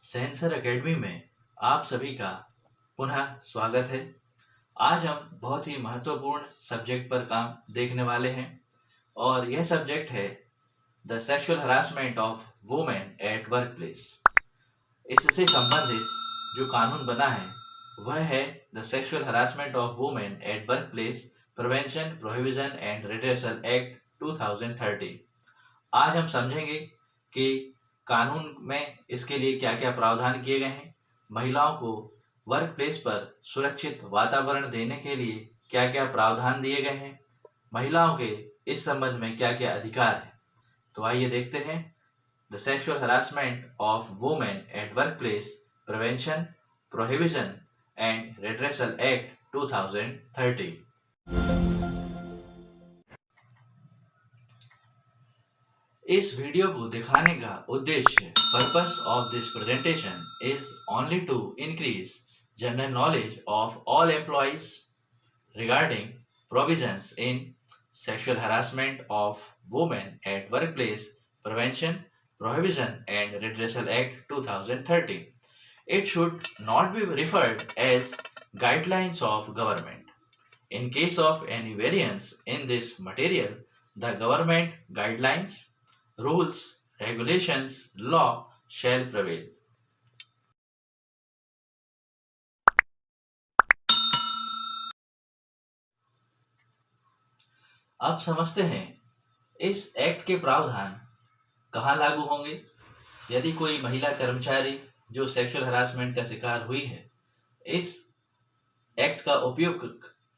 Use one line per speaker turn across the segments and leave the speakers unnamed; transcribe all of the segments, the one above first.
Sensor academy में आप सभी का पुनः स्वागत है। आज हम बहुत ही महत्वपूर्ण सब्जेक्ट पर काम देखने वाले हैं और यह सब्जेक्ट है the sexual harassment of women at work place. इससे संबंधित जो कानून बना है वह है the sexual harassment of women at work place prevention, prohibition and redressal act 2013। आज हम समझेंगे कि कानून में इसके लिए क्या क्या प्रावधान किए गए हैं, महिलाओं को वर्क प्लेस पर सुरक्षित वातावरण देने के लिए क्या क्या प्रावधान दिए गए हैं, महिलाओं के इस संबंध में क्या क्या अधिकार है। तो आइए देखते हैं the sexual harassment of women at work place prevention, prohibition and redressal act 2013। इस वीडियो को दिखाने का उद्देश्य purpose of this presentation is only to increase general knowledge of all employees regarding provisions in sexual harassment of women at workplace prevention, prohibition and redressal act 2013. It should not be referred as guidelines of government. In case of any variance in this material, the government guidelines, rules, regulations, law shall prevail. अब समझते हैं इस act के प्रावधान कहाँ लागू होंगे। यदि कोई महिला कर्मचारी जो सेक्सुअल हरासमेंट का शिकार हुई है, इस एक्ट का उपयोग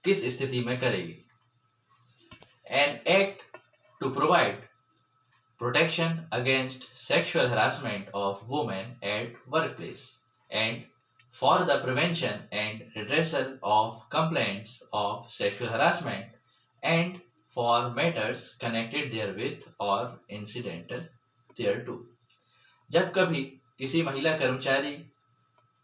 किस स्थिति में करेगी। An act to provide protection against sexual harassment of women at workplace and for the prevention and redressal of complaints of sexual harassment and for matters connected therewith or incidental thereto। जब कभी किसी महिला कर्मचारी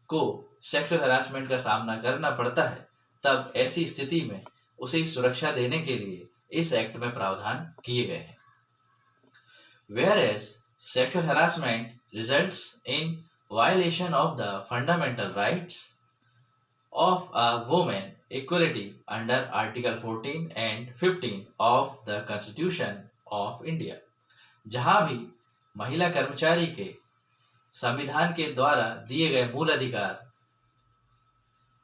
को sexual harassment का सामना करना पड़ता है, तब ऐसी स्थिति में उसे सुरक्षा देने के लिए इस एक्ट में प्रावधान किए गए हैं। Whereas sexual harassment results in violation of the fundamental rights of a woman equality under Article 14 and 15 of the Constitution of India। जहां भी महिला कर्मचारी के संविधान के द्वारा दिए गए मूल अधिकार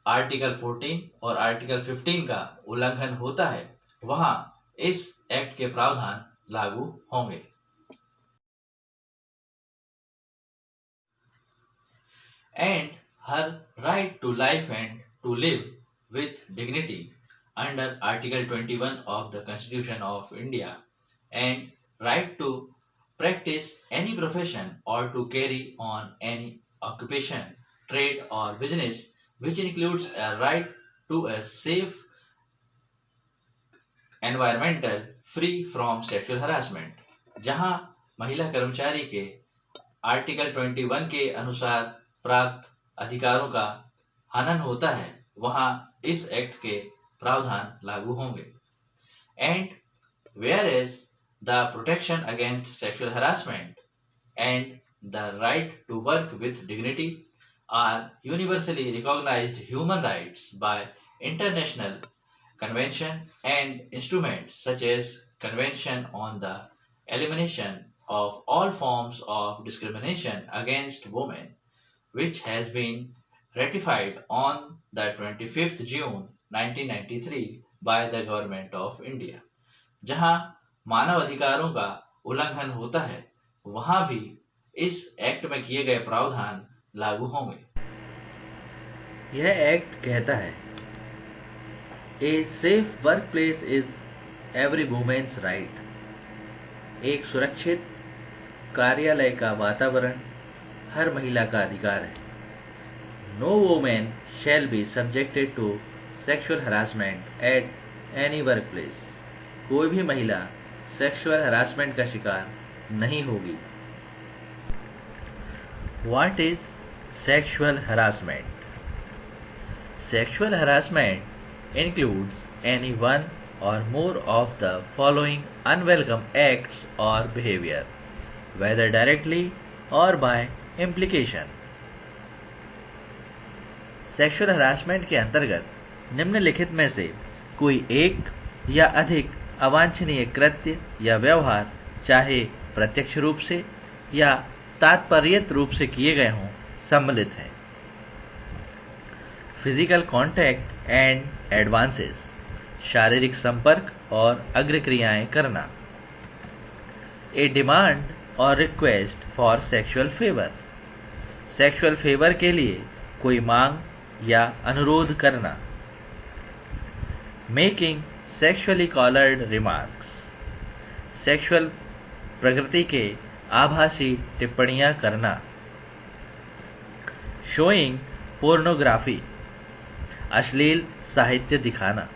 आर्टिकल 14 और आर्टिकल 15 का उल्लंघन होता है, वहां इस एक्ट के प्रावधान लागू होंगे। And her right to life and to live with dignity under Article 21 of the Constitution of India, and right to practice any profession or to carry on any occupation, trade or business, which includes a right to a safe environmental free from sexual harassment। जहां महिला कर्मचारी के article 21 के अनुसार प्राप्त अधिकारों का हनन होता है, वहां इस एक्ट के प्रावधान लागू होंगे। And whereas the protection against sexual harassment and the right to work with dignity are universally recognized human rights by international convention and instruments such as Convention on the Elimination of All Forms of Discrimination Against Women, which has been ratified on the 25th June 1993 by the Government of India। जहां मानव अधिकारों का उल्लंघन होता है, वहां भी इस act में किए गए प्रावधान लागू होंगे। यह एक्ट कहता है a safe work place is every women's right. एक सुरक्षित कार्यालय का वातावरण हर महिला का अधिकार है। No woman shall be subjected to sexual harassment at any workplace। कोई भी महिला सेक्सुअल हरासमेंट का शिकार नहीं होगी। What is sexual harassment? Sexual harassment includes any one or more of the following unwelcome acts or behavior, whether directly or by implication. Sexual harassment के अंतर्गत निम्नलिखित में से कोई एक या अधिक अवांछनीय कृत्य या व्यवहार चाहे प्रत्यक्ष रूप से या तात्पर्यत रूप से किए गए हों सम्मिलित है। फिजिकल कॉन्टैक्ट एंड एडवांसेस, शारीरिक संपर्क और अग्रक्रियाएं करना। ए डिमांड और request for sexual favour, sexual favour के लिए कोई मांग या अनुरोध करना। Making sexually collared remarks, sexual प्रकृति के आभासी टिप्पणियां करना। शोइंग पोर्नोग्राफी, अश्लील साहित्य दिखाना।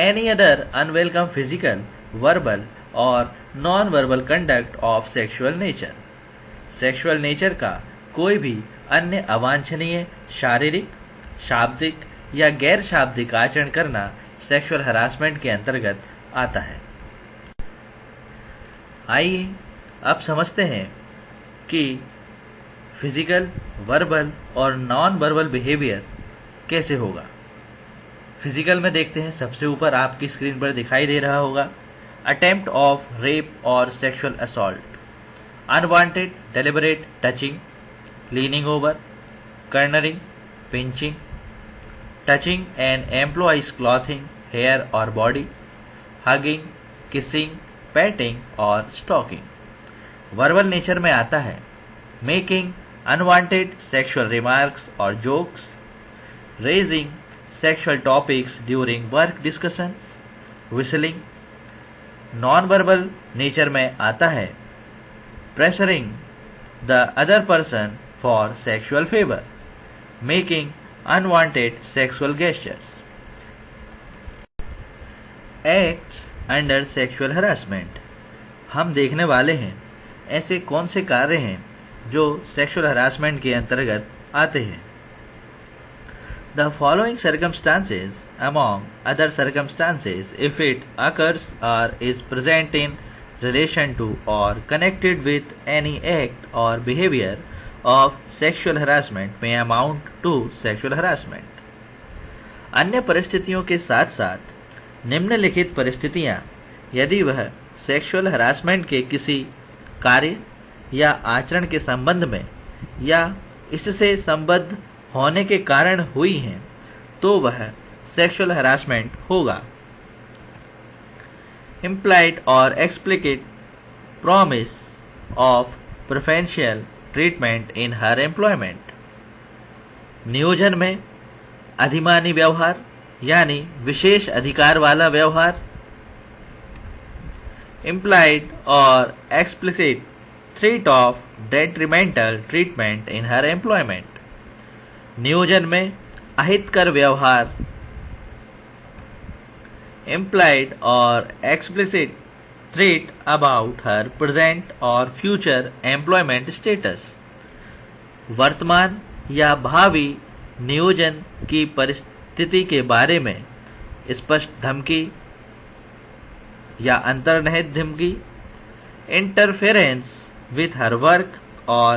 Any other unwelcome physical, verbal और non verbal conduct of sexual nature, sexual nature का कोई भी अन्य अवांछनीय शारीरिक, शाब्दिक या गैर शाब्दिक आचरण करना सेक्सुअल हरासमेंट के अंतर्गत आता है। आइए अब समझते हैं कि फिजिकल, वर्बल और नॉन वर्बल बिहेवियर कैसे होगा। फिजिकल में देखते हैं, सबसे ऊपर आपकी स्क्रीन पर दिखाई दे रहा होगा अटेम्प्ट ऑफ रेप और sexual assault, unwanted deliberate touching, leaning over, cornering, pinching, touching an employee's clothing, hair और बॉडी, हगिंग, किसिंग, पैटिंग और स्टॉकिंग। वर्बल नेचर में आता है मेकिंग अनवांटेड सेक्सुअल रिमार्क्स और jokes, raising sexual topics during work discussions, whistling। Non verbal nature में आता है pressuring the other person for sexual favour, making unwanted sexual gestures. Acts under sexual harassment, हम देखने वाले हैं ऐसे कौन से कार्य हैं जो सेक्सुअल हरासमेंट के अंतर्गत आते हैं। The following circumstances, among other circumstances, if it occurs or is present in relation to or connected with any act or behavior of sexual harassment, may amount to sexual harassment. अन्य परिस्थितियों के साथ साथ निम्नलिखित परिस्थितियां यदि वह सेक्सुअल हरासमेंट के किसी कार्य या आचरण के संबंध में या इससे संबद्ध होने के कारण हुई हैं तो वह सेक्सुअल हरासमेंट होगा। इम्प्लाइड और explicit promise of preferential treatment in her employment, नियोजन में अधिमानी व्यवहार यानी विशेष अधिकार वाला व्यवहार। इम्प्लाइड और explicit threat of detrimental treatment in her employment, नियोजन में अहितकर व्यवहार। इम्प्लाइड और explicit threat about her present और फ्यूचर एम्प्लॉयमेंट स्टेटस, वर्तमान या भावी नियोजन की परिस्थिति के बारे में स्पष्ट धमकी या अंतर्निहित धमकी। Interference with her work or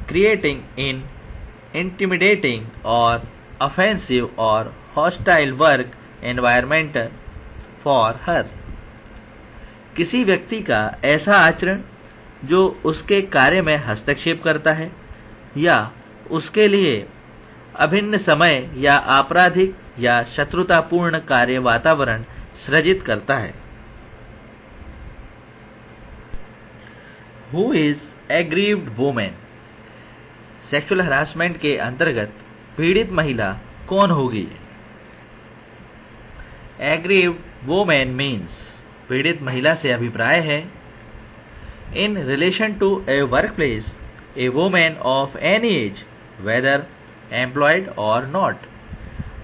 creating in intimidating or offensive or hostile work environment for her, किसी व्यक्ति का ऐसा आचरण जो उसके कार्य में हस्तक्षेप करता है या उसके लिए अभिन्न समय या आपराधिक या शत्रुतापूर्ण कार्य वातावरण सृजित करता है। Who is aggrieved woman? Sexual harassment के अंतर्गत पीड़ित महिला कौन होगी? Aggrieved woman means, पीड़ित महिला से अभिप्राय है in relation to a workplace, a woman of any age, whether employed or not,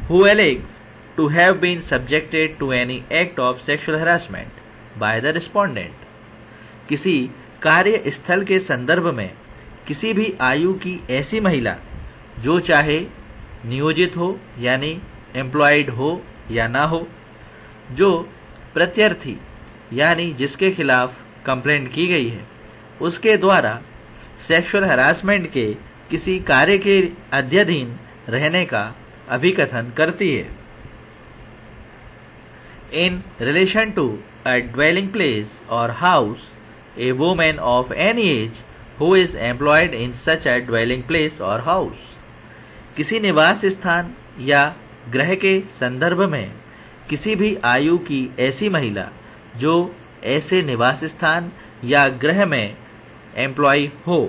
who alleges to have been subjected to any act of sexual harassment by the respondent, किसी कार्य स्थल के संदर्भ में किसी भी आयु की ऐसी महिला जो चाहे नियोजित हो यानी एम्प्लॉयड हो या ना हो, जो प्रत्यर्थी यानी जिसके खिलाफ कंप्लेंट की गई है उसके द्वारा सेक्सुअल हरासमेंट के किसी कार्य के अध्ययन रहने का अभिकथन करती है। In relation to a dwelling place or house, a woman of any age who is employed in such a dwelling place or house, किसी निवास स्थान या गृह के संदर्भ में किसी भी आयु की ऐसी महिला जो ऐसे निवास स्थान या गृह में एम्प्लॉय हो,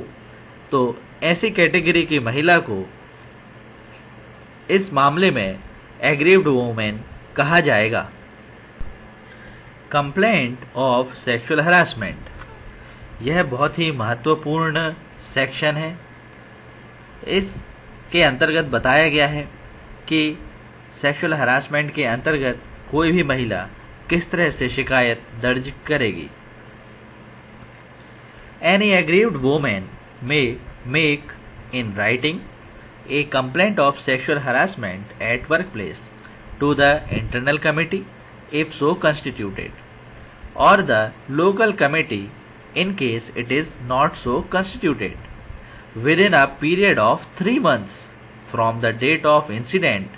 तो ऐसी कैटेगरी की महिला को इस मामले में एग्रीव्ड वुमेन कहा जाएगा। कंप्लेंट ऑफ सेक्सुअल हरासमेंट, यह बहुत ही महत्वपूर्ण सेक्शन है। इसके अंतर्गत बताया गया है कि सेक्सुअल हरासमेंट के अंतर्गत कोई भी महिला किस तरह से शिकायत दर्ज करेगी। Any aggrieved woman may make in writing a complaint of sexual harassment at workplace to the internal committee if so constituted, or the local committee in case it is not so constituted, within a period of 3 months from the date of incident,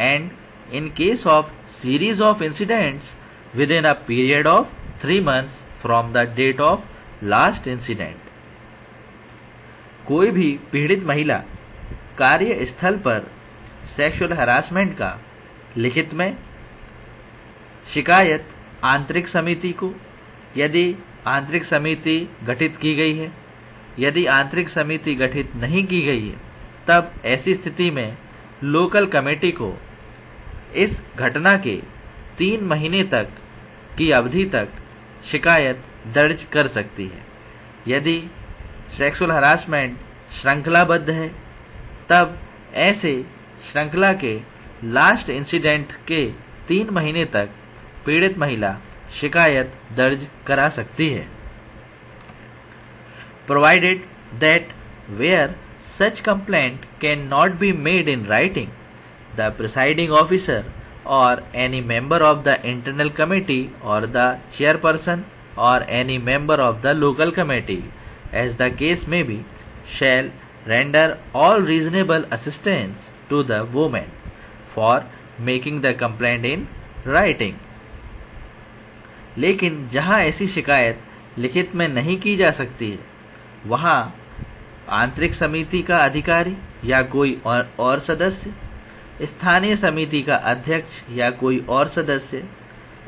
and in case of series of incidents within a period of 3 months from the date of last incident. कोई भी पीड़ित महिला कार्य स्थल पर sexual harassment का लिखित में शिकायत आंतरिक समिति को, यदि आंतरिक समिति गठित की गई है, यदि आंतरिक समिति गठित नहीं की गई है, तब ऐसी स्थिति में लोकल कमेटी को इस घटना के 3 महीने तक की अवधि तक शिकायत दर्ज कर सकती है। यदि सेक्सुअल हरासमेंट श्रृंखलाबद्ध है, तब ऐसे श्रृंखला के लास्ट इंसिडेंट के 3 महीने तक पीड़ित महिला शिकायत दर्ज करा सकती है। Provided that where such complaint cannot be made in writing, the presiding officer or any member of the internal committee or the chairperson or any member of the local committee, as the case may be, shall render all reasonable assistance to the woman for making the complaint in writing। लेकिन जहां ऐसी शिकायत लिखित में नहीं की जा सकती है, वहां आंतरिक समिति का अधिकारी या कोई और सदस्य, स्थानीय समिति का अध्यक्ष या कोई और सदस्य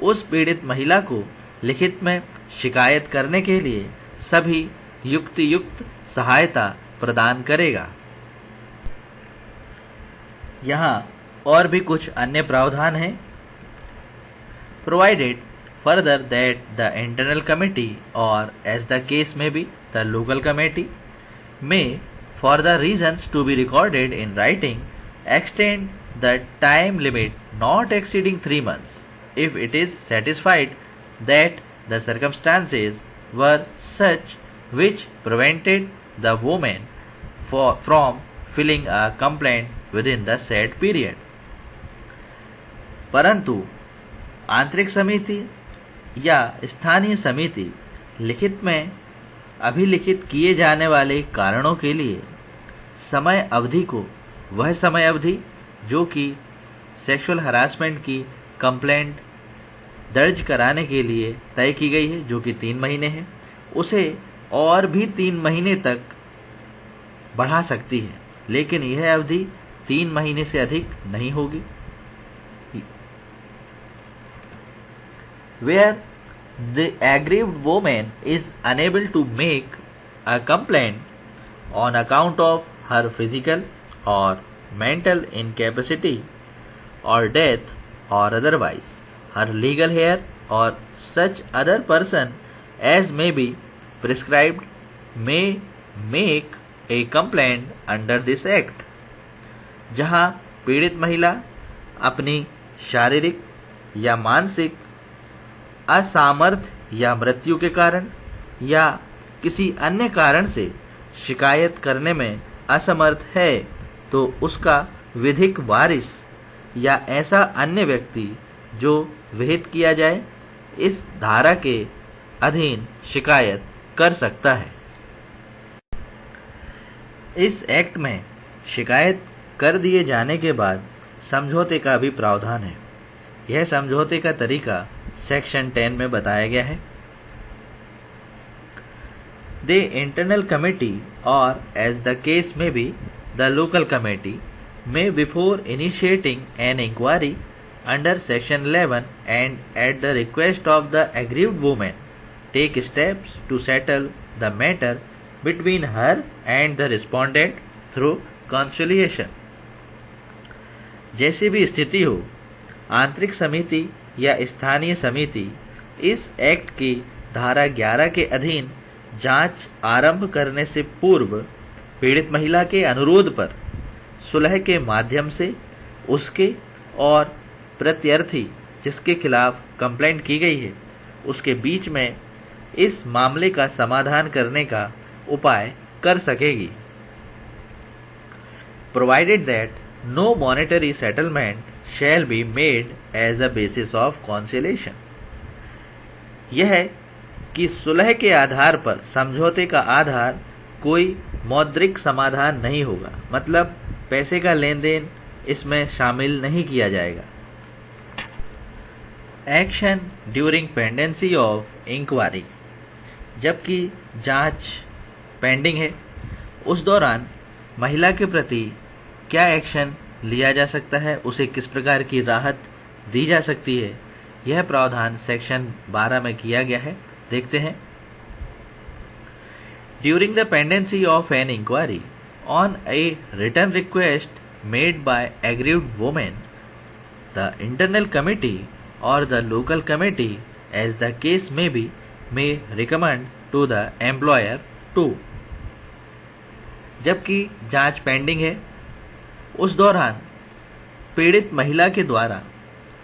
उस पीड़ित महिला को लिखित में शिकायत करने के लिए सभी युक्त सहायता प्रदान करेगा। यहाँ और भी कुछ अन्य प्रावधान हैं। Provided further that the internal committee or as the case may be the local committee may for the reasons to be recorded in writing extend the time limit not exceeding 3 months if it is satisfied that the circumstances were such which prevented the woman from filing a complaint within the said period। परंतु आंतरिक समिति या स्थानीय समिति लिखित में अभिलिखित किए जाने वाले कारणों के लिए समय अवधि को, वह समय अवधि जो कि सेक्सुअल हरासमेंट की कंप्लेंट दर्ज कराने के लिए तय की गई है, जो कि 3 महीने है, उसे और भी 3 महीने तक बढ़ा सकती है, लेकिन यह अवधि 3 महीने से अधिक नहीं होगी। Where the aggrieved woman is unable to make a complaint on account of her physical or mental incapacity or death or otherwise her legal heir or such other person as may be prescribed may make a complaint under this act। जहां पीड़ित महिला अपनी शारीरिक या मानसिक असामर्थ्य या मृत्यु के कारण या किसी अन्य कारण से शिकायत करने में असमर्थ है, तो उसका विधिक वारिस या ऐसा अन्य व्यक्ति जो विहित किया जाए, इस धारा के अधीन शिकायत कर सकता है। इस एक्ट में शिकायत कर दिए जाने के बाद समझौते का भी प्रावधान है। यह समझौते का तरीका सेक्शन 10 में बताया गया है। The internal committee, or as the case may be, the local committee, may before initiating an inquiry under section 11 and at the request of the aggrieved woman take steps to settle the matter between her and the respondent through conciliation. जैसी भी स्थिति हो, आंतरिक समिति या स्थानीय समिति इस एक्ट की धारा 11 के अधीन जांच आरंभ करने से पूर्व पीड़ित महिला के अनुरोध पर सुलह के माध्यम से उसके और प्रत्यर्थी जिसके खिलाफ कंप्लेंट की गई है उसके बीच में इस मामले का समाधान करने का उपाय कर सकेगी। Provided that no monetary settlement shall be made as a basis of conciliation. यह कि सुलह के आधार पर समझौते का आधार कोई मौद्रिक समाधान नहीं होगा, मतलब पैसे का लेन देन इसमें शामिल नहीं किया जाएगा। Action during pendency of inquiry, जबकि जांच पेंडिंग है उस दौरान महिला के प्रति क्या एक्शन लिया जा सकता है, उसे किस प्रकार की राहत दी जा सकती है, यह प्रावधान सेक्शन 12 में किया गया है। देखते हैं। During the pendency of an inquiry on a written request made by aggrieved women, the internal committee और the local committee as the case may be may recommend to the employer to. जबकि जांच pending है उस दौरान पीड़ित महिला के द्वारा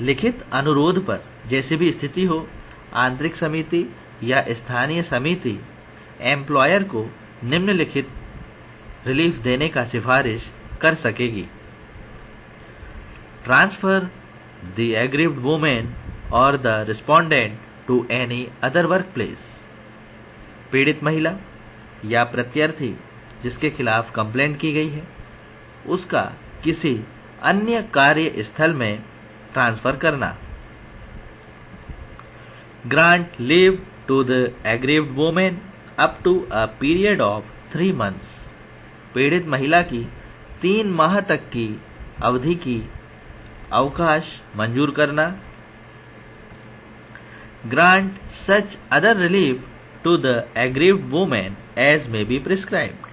लिखित अनुरोध पर जैसी भी स्थिति हो, आंतरिक समिति या स्थानीय समिति एम्प्लॉयर को निम्नलिखित रिलीफ देने का सिफारिश कर सकेगी। Transfer the aggrieved women or the respondent to any other work place. पीड़ित महिला या प्रत्यर्थी जिसके खिलाफ कंप्लेंट की गई है उसका किसी अन्य कार्य स्थल में ट्रांसफर करना। Grant leave to the aggrieved women up to a period of 3 months। पीड़ित महिला की 3 माह तक की अवधि की अवकाश मंजूर करना। Grant such other relief to the aggrieved women as may be prescribed.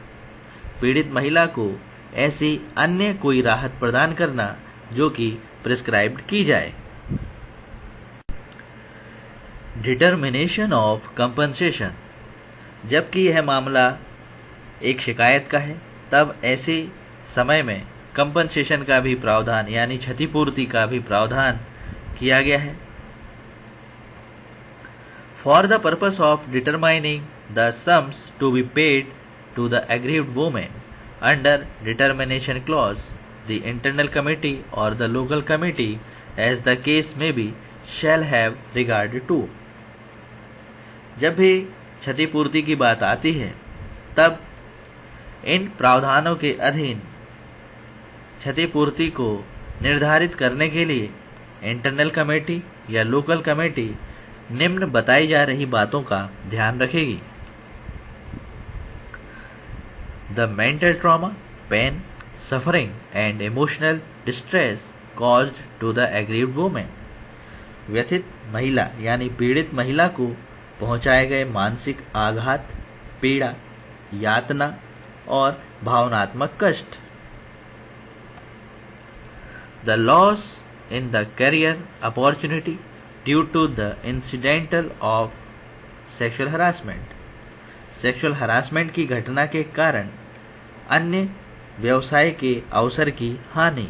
पीड़ित महिला को ऐसी अन्य कोई राहत प्रदान करना जो कि प्रिस्क्राइब्ड की जाए। डिटर्मिनेशन ऑफ कंपनसेशन, जबकि यह मामला एक शिकायत का है तब ऐसे समय में कंपनसेशन का भी प्रावधान यानी क्षतिपूर्ति का भी प्रावधान किया गया है। For the purpose of determining the sums to be paid to the aggrieved women under determination clause, the internal committee और the local committee as the case may be shall have regard to. जब भी क्षतिपूर्ति की बात आती है तब इन प्रावधानों के अधीन क्षतिपूर्ति को निर्धारित करने के लिए इंटरनल कमेटी या लोकल कमेटी निम्न बताई जा रही बातों का ध्यान रखेगी। The mental trauma, pain, suffering and emotional distress caused to the aggrieved women. व्यथित महिला यानी पीड़ित महिला को पहुंचाए गए मानसिक आघात, पीड़ा, यातना और भावनात्मक कष्ट। The loss in the career opportunity due to the incidental of sexual harassment. Sexual harassment की घटना के कारण अन्य व्यवसाय के अवसर की हानि।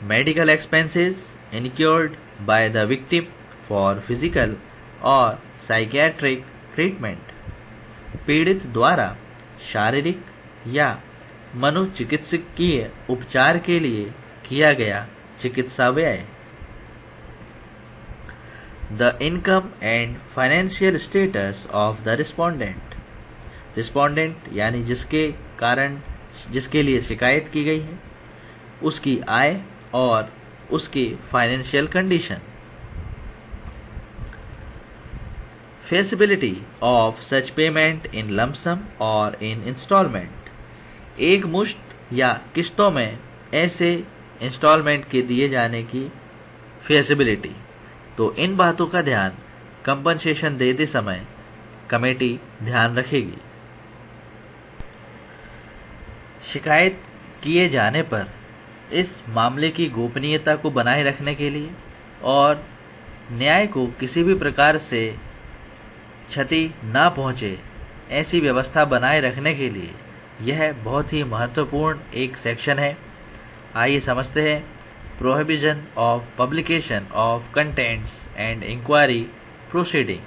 Medical expenses incurred by the victim for physical और साइकियाट्रिक ट्रीटमेंट। पीड़ित द्वारा शारीरिक या मनोचिकित्सकीय उपचार के लिए किया गया चिकित्सा व्यय। The income and financial status of the respondent. Respondent यानी जिसके लिए शिकायत की गई है, उसकी आय और उसकी financial condition. Feasibility of such payment in lump sum or in installment। एक मुश्त या किस्तों में ऐसे इंस्टॉलमेंट के दिए जाने की feasibility। तो इन बातों का ध्यान कंपनसेशन देते समय कमेटी ध्यान रखेगी। शिकायत किए जाने पर इस मामले की गोपनीयता को बनाए रखने के लिए और न्याय को किसी भी प्रकार से क्षति न पहुंचे, ऐसी व्यवस्था बनाए रखने के लिए यह बहुत ही महत्वपूर्ण एक सेक्शन है। आइए समझते हैं। Prohibition of publication of contents and inquiry proceeding.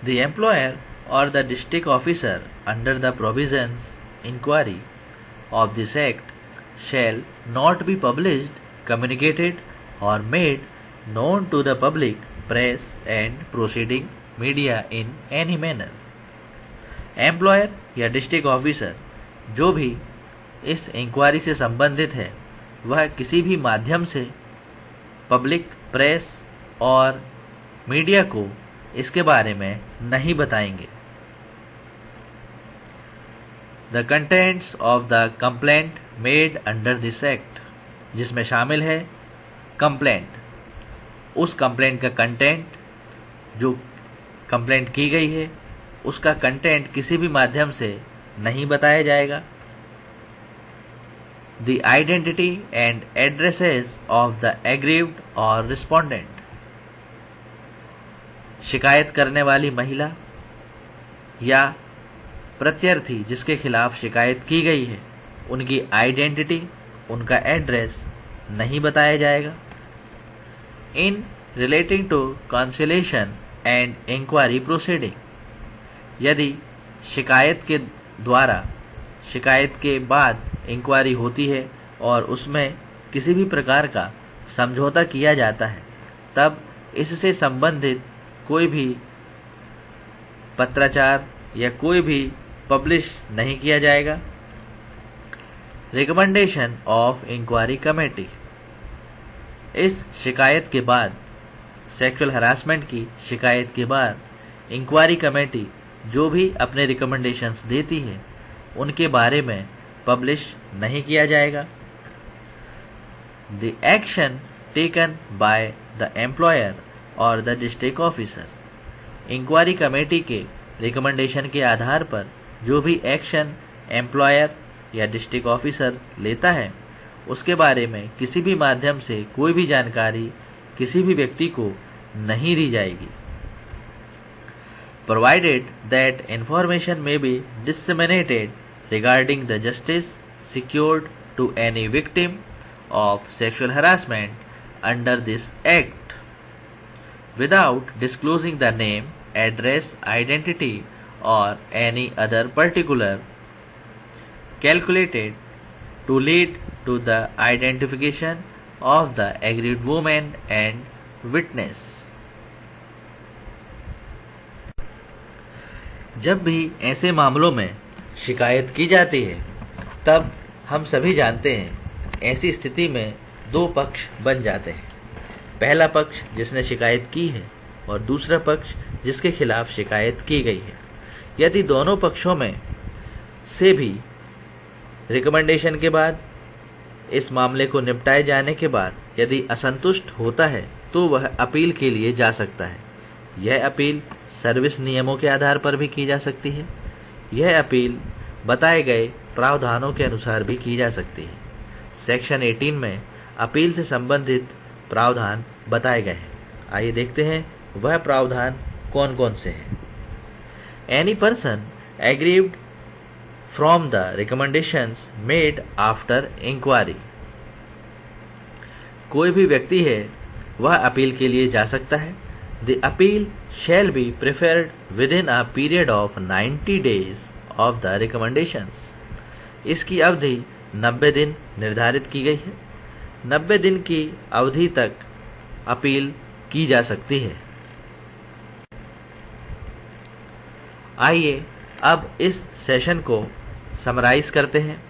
The employer और the district officer under the provisions inquiry of this act shall not be published, communicated or made known to the public, press and proceeding media in any manner। Employer या district officer जो भी इस inquiry से संबंधित है, वह किसी भी माध्यम से पब्लिक, प्रेस और मीडिया को इसके बारे में नहीं बताएंगे। The contents of the complaint made under this act, जिसमें शामिल है कंप्लेंट, उस कंप्लेंट का कंटेंट, जो कंप्लेंट की गई है उसका कंटेंट किसी भी माध्यम से नहीं बताया जाएगा। The identity and addresses of the aggrieved और रिस्पोंडेंट। शिकायत करने वाली महिला या प्रत्यर्थी जिसके खिलाफ शिकायत की गई है, उनकी आइडेंटिटी, उनका एड्रेस नहीं बताया जाएगा। In relating to conciliation and inquiry proceeding, यदि शिकायत के द्वारा शिकायत के बाद इंक्वायरी होती है और उसमें किसी भी प्रकार का समझौता किया जाता है, तब इससे संबंधित कोई भी पत्राचार या कोई भी पब्लिश नहीं किया जाएगा। Recommendation of inquiry committee. इस शिकायत के बाद, सेक्सुअल हरासमेंट की शिकायत के बाद, इंक्वायरी कमेटी जो भी अपने रिकमेंडेशंस देती है, उनके बारे में पब्लिश नहीं किया जाएगा। The action taken by the employer और the district officer. Inquiry committee के रिकमेंडेशन के आधार पर जो भी एक्शन एम्प्लॉयर या डिस्ट्रिक्ट ऑफिसर लेता है, उसके बारे में किसी भी माध्यम से कोई भी जानकारी किसी भी व्यक्ति को नहीं दी जाएगी। Provided that information may be disseminated regarding the justice secured to any victim of sexual harassment under this act without disclosing the name, address, identity or any other particular calculated to lead to the identification of the aggrieved woman and witness। जब भी ऐसे मामलों में शिकायत की जाती है, तब हम सभी जानते हैं ऐसी स्थिति में दो पक्ष बन जाते हैं। पहला पक्ष जिसने शिकायत की है और दूसरा पक्ष जिसके खिलाफ शिकायत की गई है। यदि दोनों पक्षों में से भी रिकमेंडेशन के बाद, इस मामले को निपटाए जाने के बाद यदि असंतुष्ट होता है, तो वह अपील के लिए जा सकता है। यह अपील सर्विस नियमों के आधार पर भी की जा सकती है। यह अपील बताए गए प्रावधानों के अनुसार भी की जा सकती है। सेक्शन 18 में अपील से संबंधित प्रावधान बताए गए हैं। आइए देखते हैं वह प्रावधान कौन कौन से हैं। Any person aggrieved from the recommendations made after inquiry. कोई भी व्यक्ति है वह अपील के लिए जा सकता है। The appeal shall be preferred within a period of 90 days of the recommendations। इसकी अवधि 90 दिन निर्धारित की गई है। 90 दिन की अवधि तक अपील की जा सकती है। आइए अब इस सेशन को समराइज करते हैं।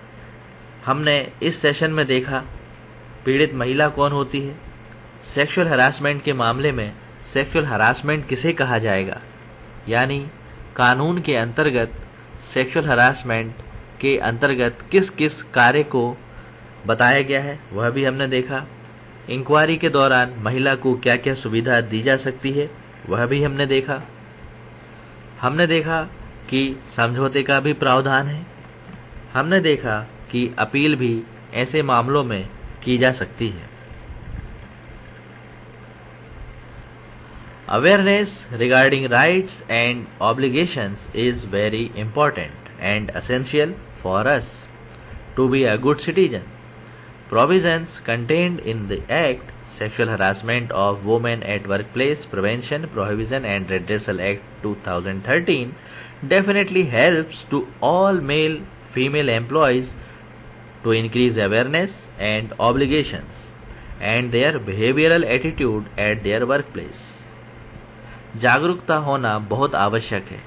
हमने इस सेशन में देखा पीड़ित महिला कौन होती है, सेक्सुअल हरासमेंट के मामले में सेक्सुअल हरासमेंट किसे कहा जाएगा, यानी कानून के अंतर्गत सेक्सुअल हरासमेंट के अंतर्गत किस किस कार्य को बताया गया है वह भी हमने देखा। इंक्वायरी के दौरान महिला को क्या क्या सुविधा दी जा सकती है वह भी हमने देखा। हमने देखा कि समझौते का भी प्रावधान है। हमने देखा कि अपील भी ऐसे मामलों में की जा सकती है। Awareness regarding rights and obligations is very important and essential for us to be a good citizen. Provisions contained in the Act, Sexual Harassment of Women at Workplace Prevention, Prohibition and Redressal Act 2013 definitely helps to all male-female employees to increase awareness and obligations and their behavioral attitude at their workplace. जागरूकता होना बहुत आवश्यक है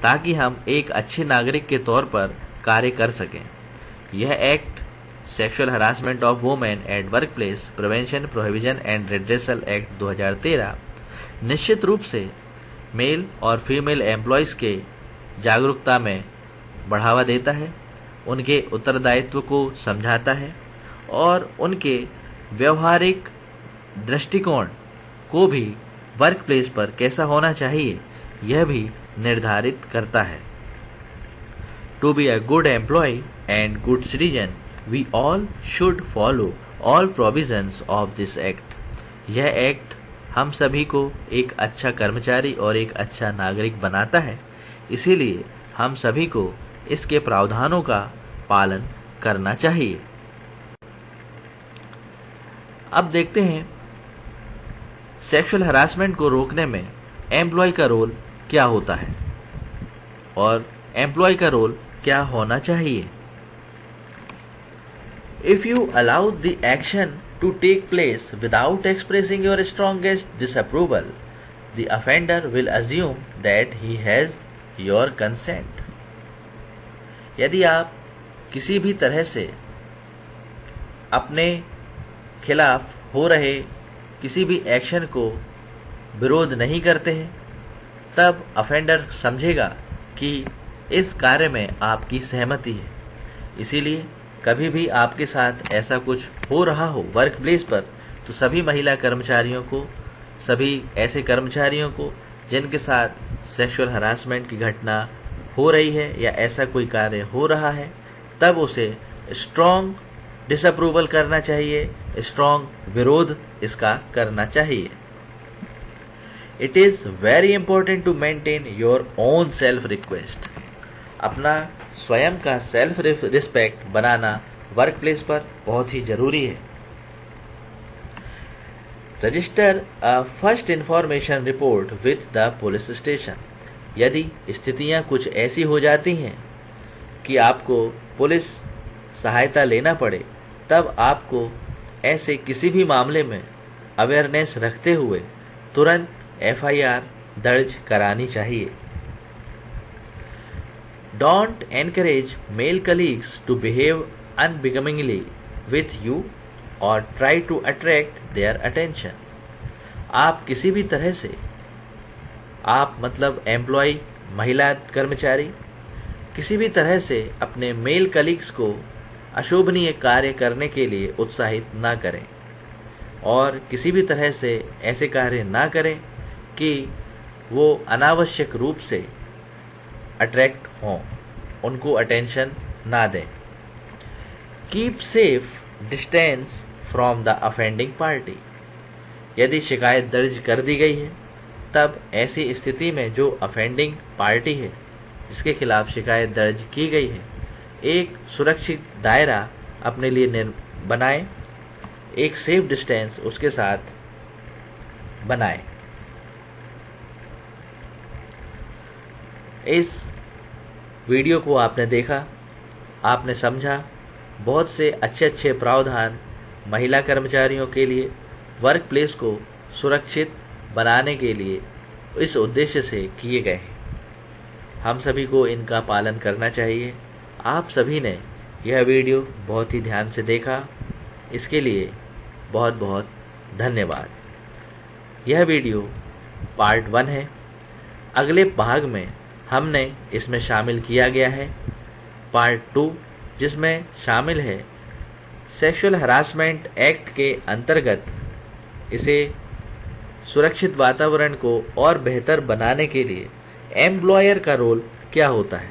ताकि हम एक अच्छे नागरिक के तौर पर कार्य कर सकें। यह act sexual harassment of women at workplace prevention prohibition and redressal act 2013 निश्चित रूप से मेल और फीमेल एम्प्लॉयज के जागरूकता में बढ़ावा देता है, उनके उत्तरदायित्व को समझाता है और उनके व्यवहारिक दृष्टिकोण को भी वर्कप्लेस पर कैसा होना चाहिए यह भी निर्धारित करता है। To be a good employee and good citizen we all should follow all provisions of this act. यह एक्ट हम सभी को एक अच्छा कर्मचारी और एक अच्छा नागरिक बनाता है, इसीलिए हम सभी को इसके प्रावधानों का पालन करना चाहिए। अब देखते हैं सेक्सुअल हरासमेंट को रोकने में एम्प्लॉय का रोल क्या होता है और एम्प्लॉय का रोल क्या होना चाहिए। If you allow the action to take place without expressing your strongest disapproval, the offender will assume that he has your consent. यदि आप किसी भी तरह से अपने खिलाफ हो रहे किसी भी एक्शन को विरोध नहीं करते हैं, तब ऑफेंडर समझेगा कि इस कार्य में आपकी सहमति है। इसीलिए कभी भी आपके साथ ऐसा कुछ हो रहा हो वर्क प्लेस पर, तो सभी महिला कर्मचारियों को, सभी ऐसे कर्मचारियों को जिनके साथ सेक्सुअल हरासमेंट की घटना हो रही है या ऐसा कोई कार्य हो रहा है, तब उसे स्ट्रॉन्ग डिसअप्रूवल करना चाहिए, स्ट्रॉन्ग विरोध इसका करना चाहिए। It is very important to maintain your own self request. अपना स्वयं का सेल्फ रिस्पेक्ट बनाना वर्क प्लेस पर बहुत ही जरूरी है। Register a first information report with the police station. यदि स्थितियां कुछ ऐसी हो जाती हैं कि आपको पुलिस सहायता लेना पड़े, तब आपको ऐसे किसी भी मामले में अवेयरनेस रखते हुए तुरंत FIR दर्ज करानी चाहिए। Don't encourage male colleagues to behave unbecomingly with you or try to attract their attention. आप किसी भी तरह से, आप मतलब एम्प्लॉय महिला कर्मचारी, किसी भी तरह से अपने मेल कलीग्स को अशोभनीय कार्य करने के लिए उत्साहित ना करें और किसी भी तरह से ऐसे कार्य ना करें कि वो अनावश्यक रूप से अट्रैक्ट हों, उनको अटेंशन ना दें। Keep safe distance from the offending party. यदि शिकायत दर्ज कर दी गई है, तब ऐसी स्थिति में जो अफेंडिंग पार्टी है जिसके खिलाफ शिकायत दर्ज की गई है, एक सुरक्षित दायरा अपने लिए बनाए, एक सेफ डिस्टेंस उसके साथ बनाए। इस वीडियो को आपने देखा, आपने समझा, बहुत से अच्छे अच्छे प्रावधान महिला कर्मचारियों के लिए वर्क प्लेस को सुरक्षित बनाने के लिए इस उद्देश्य से किए गए हैं। हम सभी को इनका पालन करना चाहिए। आप सभी ने यह वीडियो बहुत ही ध्यान से देखा, इसके लिए बहुत बहुत धन्यवाद। यह वीडियो पार्ट 1 है। अगले भाग में हमने इसमें शामिल किया गया है पार्ट 2, जिसमें शामिल है सेक्सुअल हरासमेंट एक्ट के अंतर्गत इसे सुरक्षित वातावरण को और बेहतर बनाने के लिए एम्प्लॉयर का रोल क्या होता है।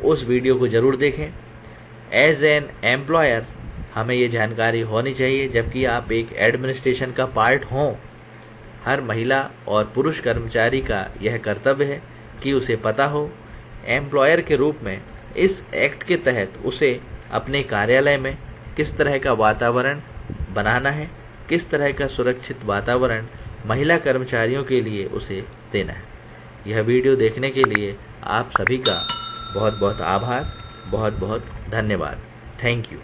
उस वीडियो को जरूर देखें। एज एन एम्प्लॉयर हमें ये जानकारी होनी चाहिए, जबकि आप एक एडमिनिस्ट्रेशन का पार्ट हों। हर महिला और पुरुष कर्मचारी का यह कर्तव्य है कि उसे पता हो एम्प्लॉयर के रूप में इस एक्ट के तहत उसे अपने कार्यालय में किस तरह का वातावरण बनाना है, किस तरह का सुरक्षित वातावरण महिला कर्मचारियों के लिए उसे देना है। यह वीडियो देखने के लिए आप सभी का बहुत बहुत आभार, बहुत बहुत धन्यवाद। Thank you.